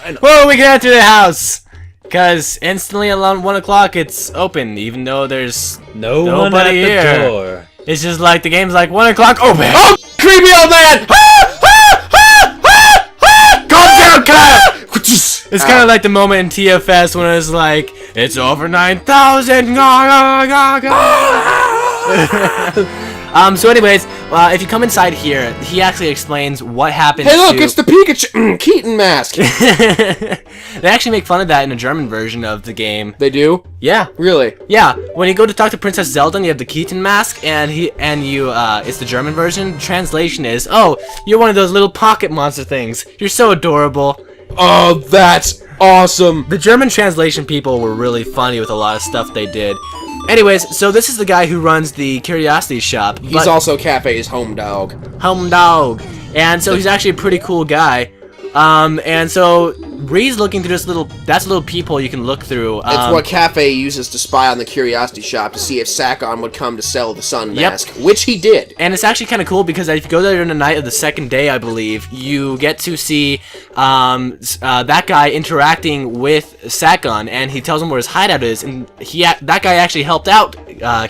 Whoa, we can enter the house! Because instantly around 1 o'clock it's open, even though there's nobody here. The door. It's just like the game's like 1 o'clock open. Oh, creepy old man! Calm down, Kyle! It's kind of like the moment in TFS when it's like, it's over 9,000. So anyways, if you come inside here, he actually explains what happened. Hey, look, it's the Pikachu Keaton mask. They actually make fun of that in a German version of the game. They do? Yeah. Really? Yeah. When you go to talk to Princess Zelda, and you have the Keaton mask, and it's the German version. Translation is, oh, you're one of those little pocket monster things. You're so adorable. Oh, that's awesome. The German translation people were really funny with a lot of stuff they did. Anyways, so this is the guy who runs the Curiosity Shop. He's also Cafe's home dog. Home dog. And so he's actually a pretty cool guy. And so Reid's looking through that's a little peephole you can look through. It's what Cafe uses to spy on the Curiosity Shop to see if Sakon would come to sell the Sun Mask, which he did. And it's actually kind of cool because if you go there during the night of the second day, I believe, you get to see that guy interacting with Sakon, and he tells him where his hideout is, and that guy actually helped out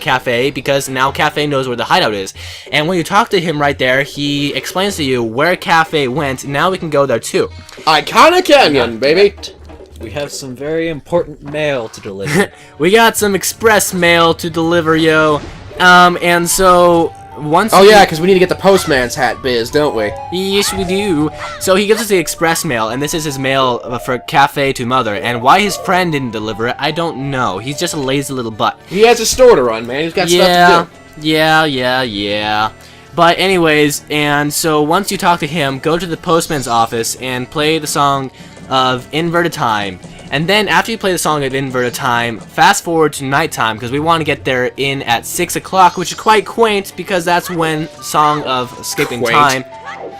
Cafe because now Cafe knows where the hideout is. And when you talk to him right there, he explains to you where Cafe went. Now we can go there too. Iconic Canyon, baby. We have some very important mail to deliver. We got some express mail to deliver, yo. And so once. Oh yeah, because we need to get the postman's hat biz, don't we? Yes, we do. So he gives us the express mail, and this is his mail for Cafe to Mother. And why his friend didn't deliver it, I don't know. He's just a lazy little butt. He has a store to run, man. He's got stuff to do. Yeah. But anyways, and so once you talk to him, go to the postman's office and play the song of Inverted Time. And then after you play the song of Inverted Time, fast forward to nighttime because we want to get there in at 6 o'clock, which is quite quaint because that's when Song of Escaping Time.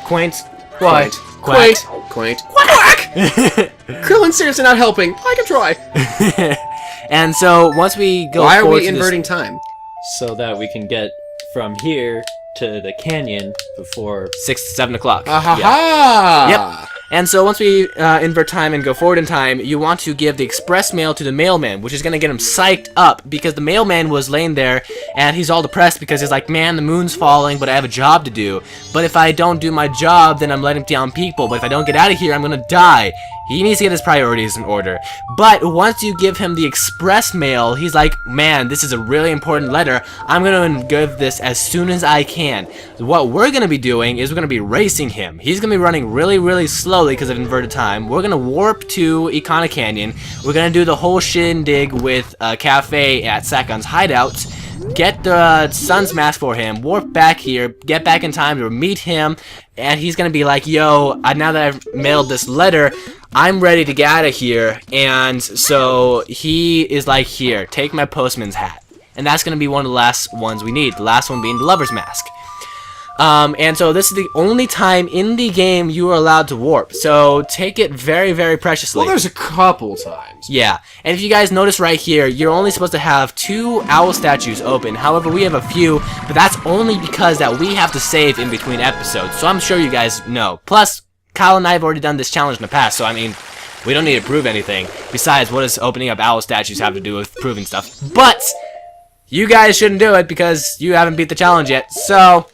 Quaint. Quaint. Quack. Quaint. Quack. Krillin seriously not helping. I can try. And so once we go Why are forward we to inverting time? So that we can get from here to the canyon before 6 to 7 o'clock. Ha! Yep. And so once we invert time and go forward in time, you want to give the express mail to the mailman, which is going to get him psyched up because the mailman was laying there and he's all depressed because he's like, man, the moon's falling, but I have a job to do. But if I don't do my job, then I'm letting down people. But if I don't get out of here, I'm going to die. He needs to get his priorities in order. But once you give him the express mail, he's like, man, this is a really important letter. I'm going to give this as soon as I can. What we're going to be doing is we're going to be racing him. He's going to be running really, really slowly because of inverted time. We're going to warp to Icona Canyon. We're going to do the whole shindig with Cafe at Sakon's hideout. Get the Sun's Mask for him, warp back here, get back in time to meet him, and he's gonna be like, yo, now that I've mailed this letter, I'm ready to get out of here. And so he is like, here, take my postman's hat. And that's gonna be one of the last ones we need, the last one being the Lover's Mask. And so this is the only time in the game you are allowed to warp, so take it very, very preciously. Well, there's a couple times. Yeah, and if you guys notice right here, you're only supposed to have 2 owl statues open. However, we have a few, but that's only because that we have to save in between episodes, so I'm sure you guys know. Plus, Kyle and I have already done this challenge in the past, so I mean, we don't need to prove anything. Besides, what does opening up owl statues have to do with proving stuff? But you guys shouldn't do it because you haven't beat the challenge yet, so...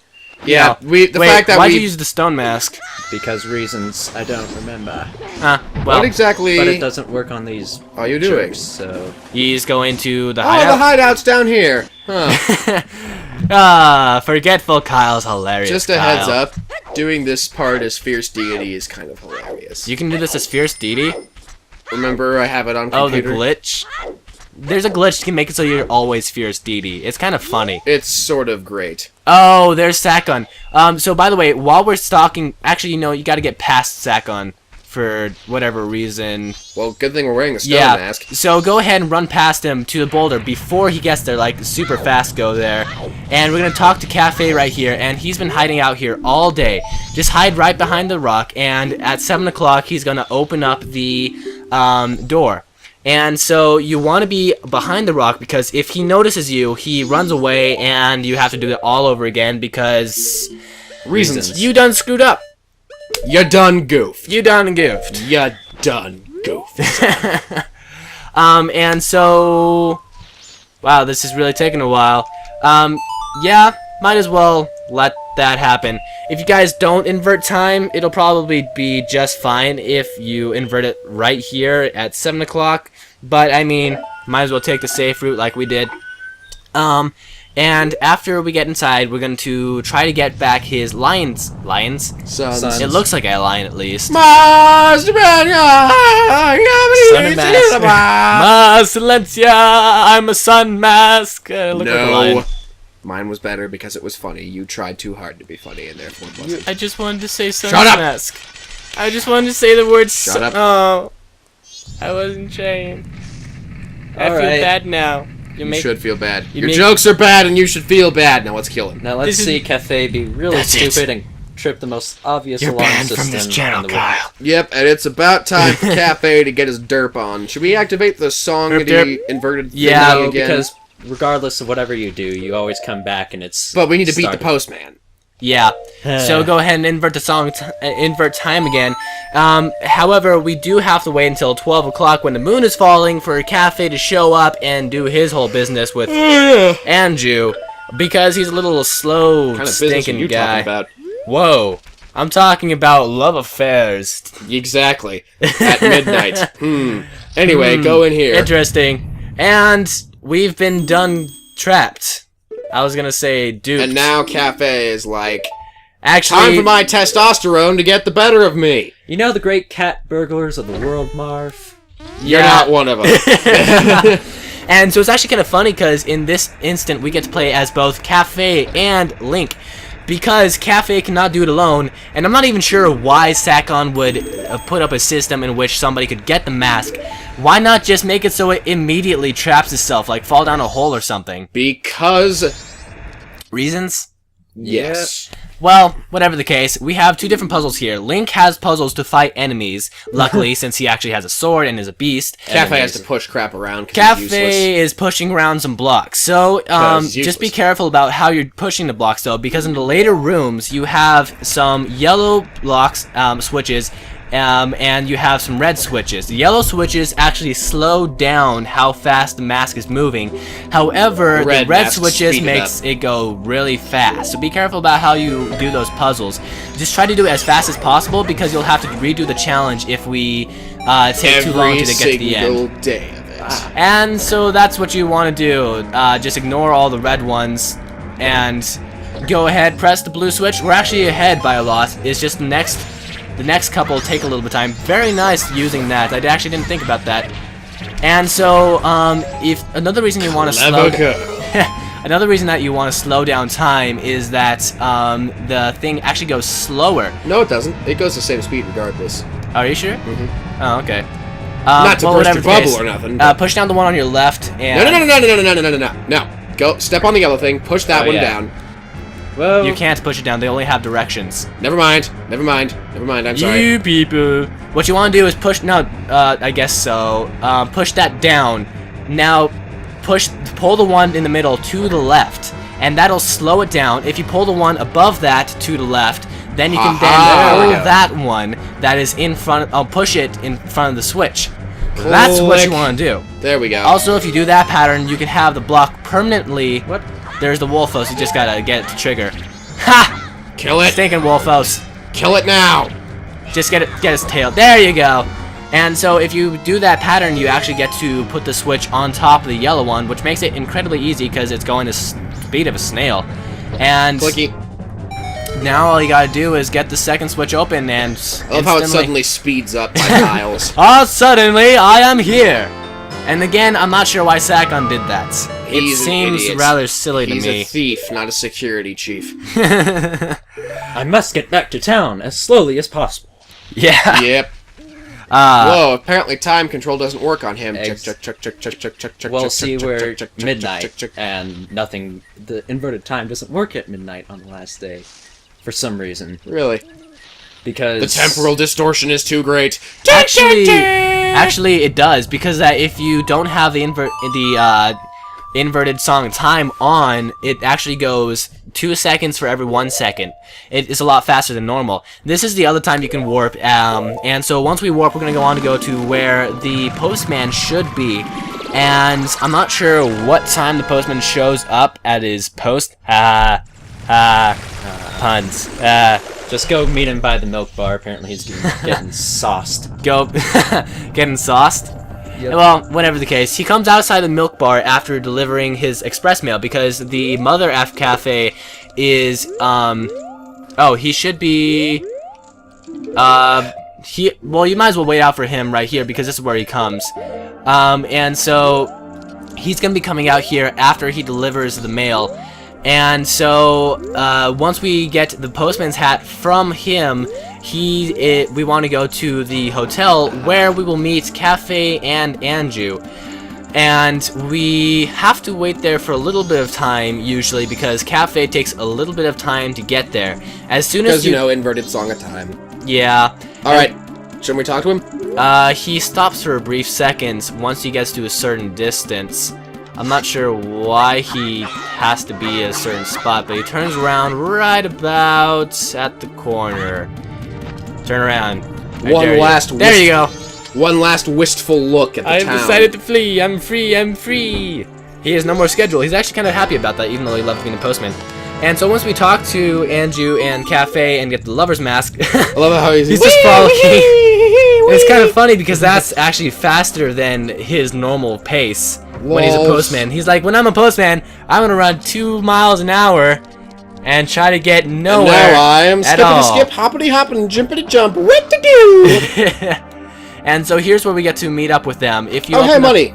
Yeah, why'd you use the stone mask? because reasons I don't remember. Well, what exactly But it doesn't work on these are you doing? trips, so he's going to the Oh, hideout. the hideout's down here. Huh. Forgetful Kyle's hilarious. Just a Kyle. heads up, doing this part as Fierce Deity is kind of hilarious. You can do this as Fierce Deity? Remember, I have it on Oh, the computer. glitch? There's a glitch you can make it so you're always Fierce Deity. It's kind of funny. It's sort of great. Oh, there's Sakon. So by the way, while we're stalking, actually, you know, you got to get past Sakon for whatever reason. Well, good thing we're wearing a stone Yeah. mask. So go ahead and run past him to the boulder before he gets there, like super fast. Go there, and we're gonna talk to Cafe right here. And he's been hiding out here all day. Just hide right behind the rock, and at 7 o'clock he's gonna open up the door. And so you want to be behind the rock because if he notices you, he runs away and you have to do it all over again because Reasons. you done screwed up. You done goofed. You done goofed. You done, goof. And so... Wow, this is really taking a while. Yeah, might as well let that happen. If you guys don't invert time, it'll probably be just fine if you invert it right here at 7 o'clock. But, I mean, might as well take the safe route like we did. And after we get inside, we're going to try to get back his lions. Sons. It looks like a lion, at least. Master Son of Mask. Ma Silencia, I'm a sun mask. Look like a lion. No. Mine was better because it was funny. You tried too hard to be funny, and therefore it wasn't. I just wanted to say sun Shut up! mask. I just wanted to say the word Shut up. Oh. I wasn't trying. I feel Alright. bad now. You should feel bad. you Your make- jokes are bad, and you should feel bad. Now let's kill him. Now let's This is- see Cafe be really That's it. stupid and trip the most obvious You're alarm banned system from this in channel, the world. Kyle. Yep, and it's about time for Cafe to get his derp on. Should we activate the song Derp, that he inverted Yeah, thing No, again? because regardless of whatever you do, you always come back and it's. But we need to beat the started. postman. Yeah. So go ahead and invert the song, invert time again. However, we do have to wait until 12 o'clock when the moon is falling for Cafe to show up and do his whole business with Andrew, because he's a little slow, What kind of business are stinking you guy. talking about? Whoa. I'm talking about love affairs. Exactly. At midnight. Anyway, go in here. Interesting. And we've been done trapped. I was gonna say duped. And now Cafe is like, Actually, time for my testosterone to get the better of me. You know the great cat burglars of the world, Marv? You're Yeah. not one of them. And so it's actually kind of funny because in this instant we get to play as both Cafe and Link, because Cafe cannot do it alone, and I'm not even sure why Sakon would put up a system in which somebody could get the mask. Why not just make it so it immediately traps itself, like fall down a hole or something? Because, Reasons? yes. Well, whatever the case, we have two different puzzles here. Link has puzzles to fight enemies, luckily, since he actually has a sword and is a beast. Cafe has to push crap around 'cause he's useless. Cafe is pushing around some blocks, so Because he's just be useless. careful about how you're pushing the blocks, though, because in the later rooms you have some yellow blocks, switches, and you have some red switches. The yellow switches actually slow down how fast the mask is moving. However, the red masks switches speed it makes up. it go really fast. So be careful about how you do those puzzles. Just try to do it as fast as possible, because you'll have to redo the challenge if we take too long to get to the end. Every single day of it. And so that's what you want to do. Just ignore all the red ones and go ahead, press the blue switch. We're actually ahead by a lot. It's just the next couple take a little bit of time. Very nice using that. I actually didn't think about that. And so, if another reason you want to slow another reason that you want to slow down time is that the thing actually goes slower. No, it doesn't. It goes the same speed regardless. Are you sure? Oh, okay. Not to well, burst whatever your the bubble case. or nothing. but- Push down the one on your left and No. Go, step on the yellow thing, push that Oh, one yeah. down. Well, you can't push it down. They only have directions. Never mind, I'm sorry. You people. What you want to do is push. No, I guess so. Push that down. Now, pull the one in the middle to the left, and that'll slow it down. If you pull the one above that to the left, then you can Aha. then pull that one that is in front. Push it in front of the switch. That's what you Click. want to do. There we go. Also, if you do that pattern, you can have the block permanently. what? There's the Wolfos. You just gotta get it to trigger. Ha! Kill it. Stinking Wolfos. Kill it now. Just get his tail. There you go. And so if you do that pattern, you actually get to put the switch on top of the yellow one, which makes it incredibly easy because it's going the speed of a snail. And Clicky. now all you gotta do is get the second switch open and I love how it suddenly speeds up by tiles. Oh, suddenly I am here. And again, I'm not sure why Sakon did that. He's It an seems idiot. rather silly He's to a me. thief, not a security chief. I must get back to town as slowly as possible. Yeah. Yep. Whoa, apparently time control doesn't work on him. Ex- Check. Well, see, we're check, midnight, check. and nothing. The inverted time doesn't work at midnight on the last day, for some reason. Really? Because The temporal distortion is too great. Actually, it does, because if you don't have the inverted song time on, it actually goes 2 seconds for every 1 second. It is a lot faster than normal. This is the other time you can warp, and so once we warp, we're going to go on to go to where the postman should be. And I'm not sure what time the postman shows up at his post. Puns. Just go meet him by the milk bar. Apparently he's getting sauced. Getting sauced? Yep. Well, whatever the case, he comes outside the milk bar after delivering his express mail because the Mother F cafe is, he should be, well, you might as well wait out for him right here because this is where he comes. And so he's going to be coming out here after he delivers the mail. And so, once we get the postman's hat from him, we want to go to the hotel where we will meet Cafe and Anju. And we have to wait there for a little bit of time, usually, because Cafe takes a little bit of time to get there. As soon as you know, inverted song of time. Yeah. Alright, shouldn't we talk to him? He stops for a brief second once he gets to a certain distance. I'm not sure why he has to be at a certain spot, but he turns around right about at the corner. Turn around. There you go. One last wistful look at the town. I've decided to flee. I'm free. I'm free. He has no more schedule. He's actually kind of happy about that, even though he loves being a postman. And so once we talk to Anju and Cafe and get the lover's mask, I love how he's just frolicking. It's kind of funny because that's actually faster than his normal pace when he's a postman. He's like, when I'm a postman, I'm gonna run 2 miles an hour and try to get nowhere. And now I am skippity skip, hoppity hop, and jumpity jump. What to do? And so here's where we get to meet up with them. If you money.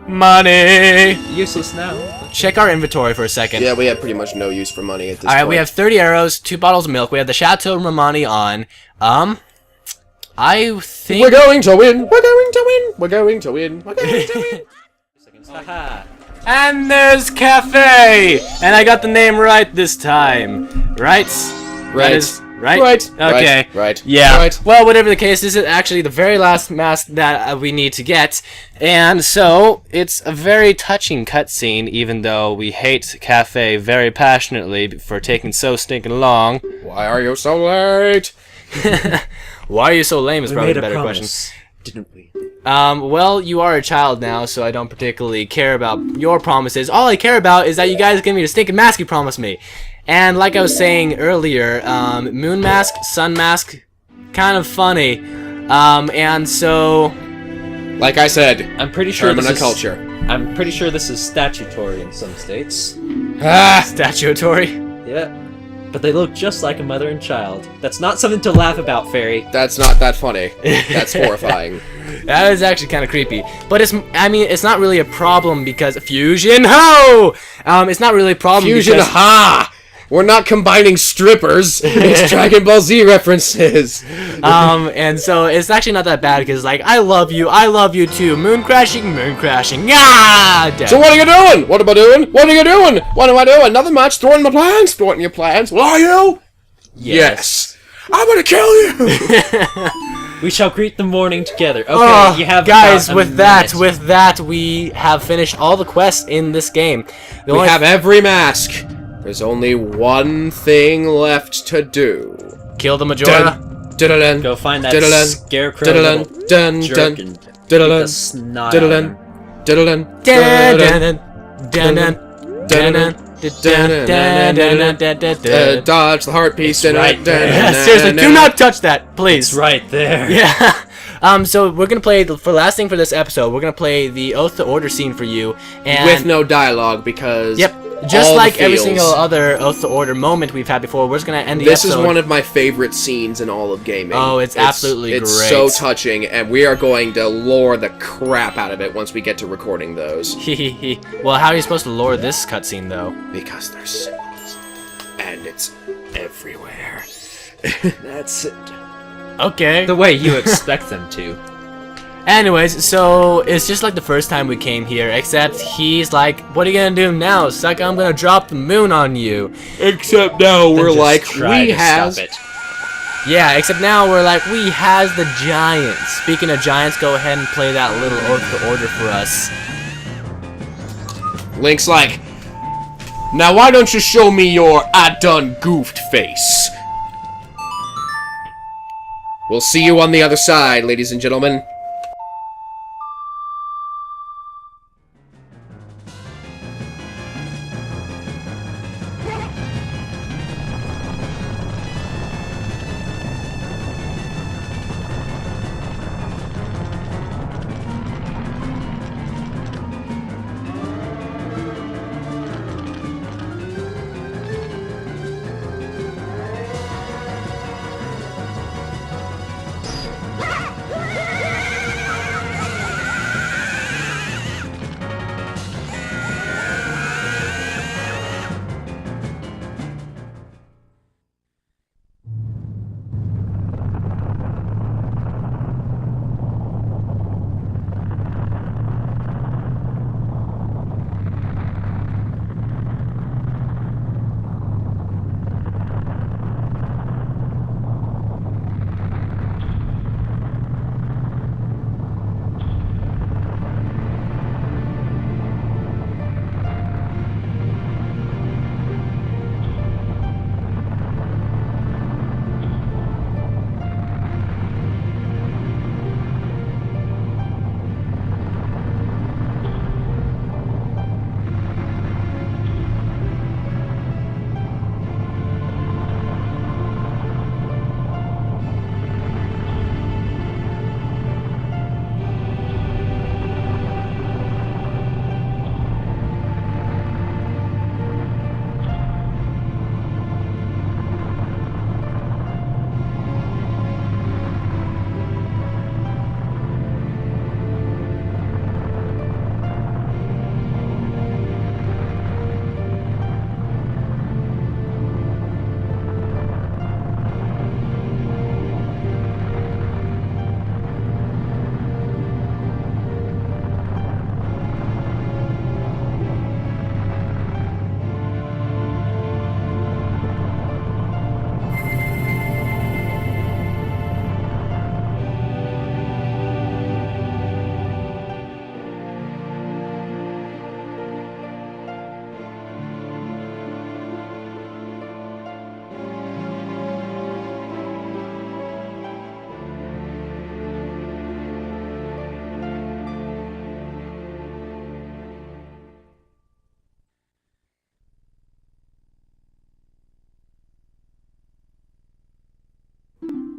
Money. Useless now. Check our inventory for a second. Yeah, we have pretty much no use for money at this point. Alright, we have 30 arrows, 2 bottles of milk. We have the Chateau Romani on. I think we're going to win. We're going to win. We're going to win. We're going to win. And there's Cafe! And I got the name right this time. Right? Right. Right? Okay. Right. Yeah. Right. Well, whatever the case, this is actually the very last mask that we need to get. And so, it's a very touching cutscene, even though we hate Cafe very passionately for taking so stinking long. Why are you so late? Why are you so lame is probably a better question. Didn't we? Well, you are a child now, so I don't particularly care about your promises. All I care about is that you guys give me the stinking mask you promised me. And like I was saying earlier, moon mask, sun mask, kind of funny. And so, like I said, I'm pretty sure this is culture. I'm pretty sure this is statutory in some states. Statutory. Yeah. But they look just like a mother and child. That's not something to laugh about, Fairy. That's not that funny. That's horrifying. That is actually kind of creepy. But it's not really a problem because Fusion Ho! It's not really a problem Fusion because... Ha! We're not combining strippers. It's Dragon Ball Z references. And so it's actually not that bad because like I love you too. Moon crashing. Ah! Dead. So what are you doing? What am I doing? What are you doing? What am I doing? Nothing much. Thwarting my plans. Thwarting your plans. Well, are you? Yes. I'm gonna kill you. We shall greet the morning together. Okay, you have guys. about a With that, we have finished all the quests in this game. We have every mask. There's only one thing left to do. Kill the Majora. Go find that scarecrow little jerk and beat the snot out of him. Dodge the heart piece. Right there. Seriously, do not touch that, please. It's right there. Yeah. So we're gonna play for last thing for this episode. We're gonna play the Oath to Order scene for you, and with no dialogue because just like every single other Oath to Order moment we've had before, we're just gonna end the episode. This is one of my favorite scenes in all of gaming. Oh, it's absolutely great. It's so touching, and we are going to lore the crap out of it once we get to recording those. Well, how are you supposed to lore this cutscene though? Because there's symbols, and it's everywhere. That's it. Okay. The way you expect them to. Anyways, so it's just like the first time we came here, except he's like, what are you gonna do now, sucker? I'm gonna drop the moon on you. Except now we're like, we has... Yeah, except now we're like, we has the giants. Speaking of giants, go ahead and play that little Oath to Order for us. Link's like, Now why don't you show me your I done goofed face? We'll see you on the other side, ladies and gentlemen.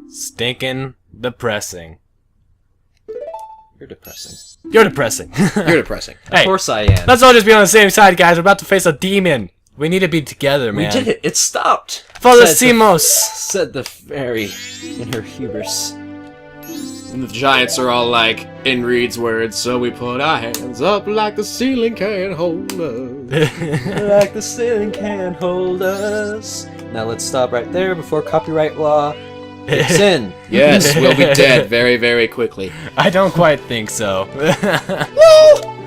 Stinking depressing. You're depressing. You're depressing. You're depressing. Of Hey, course I am. let's all just be on the same side, guys. We're about to face a demon. We need to be together, We man. did it. It stopped. Father Said the- Simos. Said the fairy in her hubris. And the giants are all like, in Reid's words, so we put our hands up like the ceiling can't hold us. Like the ceiling can't hold us. Now let's stop right there before copyright law kicks in. Yes, we'll be dead very, very quickly. I don't quite think so.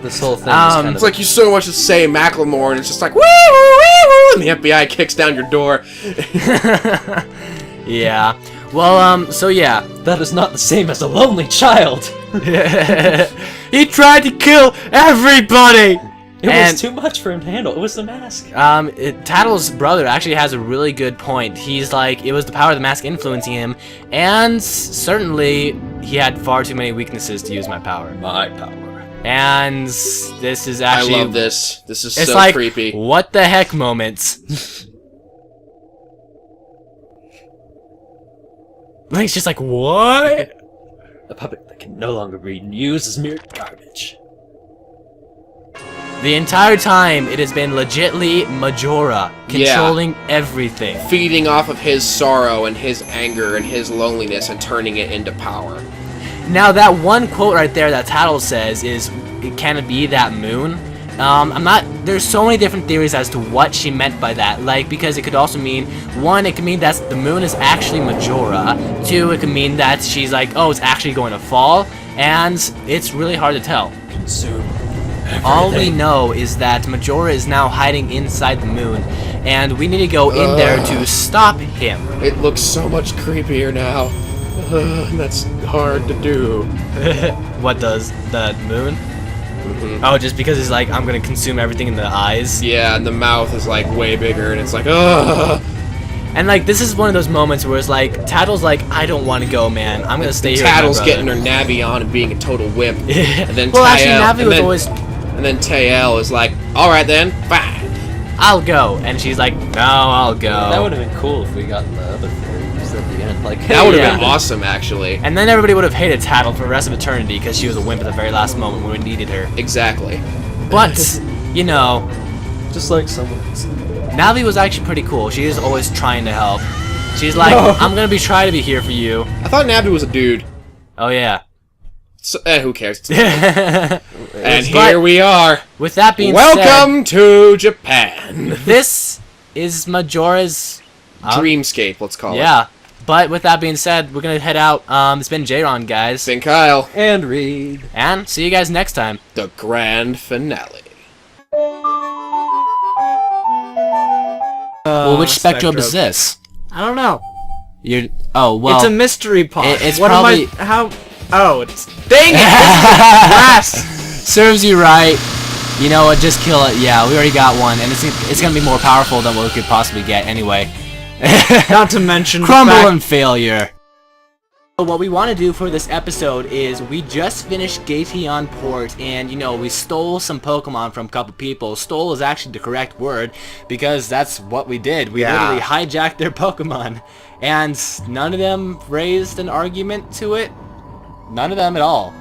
This whole thing is kind It's of like you so much to say Macklemore, and it's just like, woo, woo, woo, and the FBI kicks down your door. Yeah. Well, so yeah. that is not the same as a lonely child. He tried to kill everybody! It And- was too much for him to handle. It was the mask. Tattle's brother actually has a really good point. He's like, it was the power of the mask influencing him, and certainly he had far too many weaknesses to use my power. My power. And this is I actually... love this. This is It's so like, creepy. what the heck moments. Link's just like, what? A puppet that can no longer be used as mere garbage. The entire time, it has been legitly Majora controlling everything. Feeding off of his sorrow and his anger and his loneliness and turning it into power. Now, that one quote right there that Tattle says is, can it be that moon? There's so many different theories as to what she meant by that. Like, because it could also mean, one, it could mean that the moon is actually Majora. Two, it could mean that she's like, oh, it's actually going to fall. And it's really hard to tell. Consume everything. All we know is that Majora is now hiding inside the moon, and we need to go in there to stop him. It looks so much creepier now. That's hard to do. What does the moon? Oh, just because he's like, I'm gonna consume everything in the eyes. Yeah, and the mouth is like way bigger, and it's like, ugh. And like, this is one of those moments where it's like, Tattle's like, I don't want to go, man. I'm gonna stay here. Tattle's getting her Navi on and being a total wimp. And then well, actually, Tael- Navi and was then- always, And then Tael is like, alright then, fine. I'll go. And she's like, no, I'll go. That would have been cool if we got the other fairies at the end. Like, That would have Yeah. been awesome, actually. And then everybody would have hated Tattle for the rest of eternity because she was a wimp at the very last moment when we needed her. Exactly. But, you know, just like someone. Navi was actually pretty cool. She is always trying to help. She's like, No. I'm gonna be trying to be here for you. I thought Navi was a dude. Oh yeah. So, who cares? With And But- here we are. that being Welcome to Japan. said, this is Majora's Dreamscape, let's call it. Yeah. But with that being said, we're gonna head out. It's been JRon, guys. St. Kyle. And Reid. And see you guys next time. The grand finale. Well, which Spectrum is this? I don't know. You're. Oh well. It's a mystery pod. it's what probably- am I? How? Oh, it's. Dang it! Last. Serves you right. You know what? Just kill it. Yeah, we already got one, and it's gonna be more powerful than what we could possibly get anyway. Not to mention the Crumble fact- and failure. What we want to do for this episode is we just finished Gateon Port, and you know, we stole some Pokemon from a couple people. Stole is actually the correct word because that's what we did. We literally hijacked their Pokemon, and none of them raised an argument to it. None of them at all.